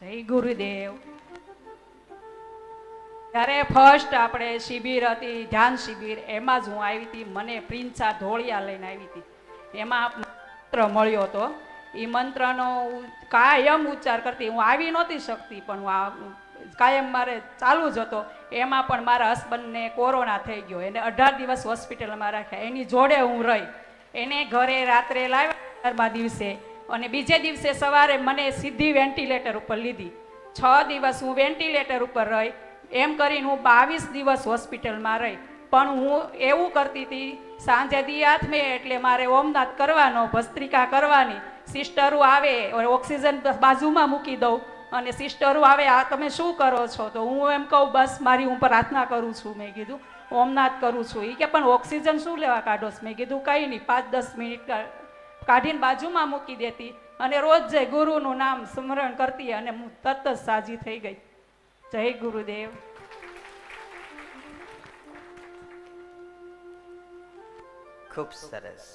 જય ગુરુદેવ. ત્યારે ફર્સ્ટ આપણે શિબિર હતી, ધ્યાન શિબિર, એમાં જ હું આવી હતી. મને પ્રિન્સા ધોળિયા લઈને આવી હતી. એમાં મંત્ર મળ્યો હતો. એ મંત્રનો કાયમ ઉચ્ચાર કરતી. હું આવી નહોતી શકતી, પણ હું કાયમ મારે ચાલુ જ હતો. એમાં પણ મારા હસબન્ડને કોરોના થઈ ગયો, એને 18 દિવસ હોસ્પિટલમાં રાખ્યા. એની જોડે હું રહી. એને ઘરે રાત્રે લાવ્યા દિવસે, અને બીજે દિવસે સવારે મને સીધી વેન્ટિલેટર ઉપર લીધી. 6 દિવસ હું વેન્ટિલેટર ઉપર રહી. એમ કરીને હું 22 દિવસ હોસ્પિટલમાં રહી. પણ હું એવું કરતી હતી, સાંજે દિયાથમે એટલે મારે ઓમનાથ કરવાનો, ભસ્ત્રિકા કરવાની. સિસ્ટરો આવે, ઓક્સિજન બાજુમાં મૂકી દઉં, અને સિસ્ટરો આવે, આ તમે શું કરો છો? તો હું એમ કહું, બસ મારી હું પ્રાર્થના કરું છું. મેં કીધું ઓમનાથ કરું છું. એ કે પણ ઓક્સિજન શું લેવા કાઢો? મેં કીધું કંઈ નહીં, 5-10 મિનિટ કાઢીને બાજુમાં મૂકી દેતી, અને રોજ જે ગુરુનું નામ સ્મરણ કરતી, અને હું તરત જ સાજી થઈ ગઈ. જય ગુરુદેવ. ખૂબ સરસ.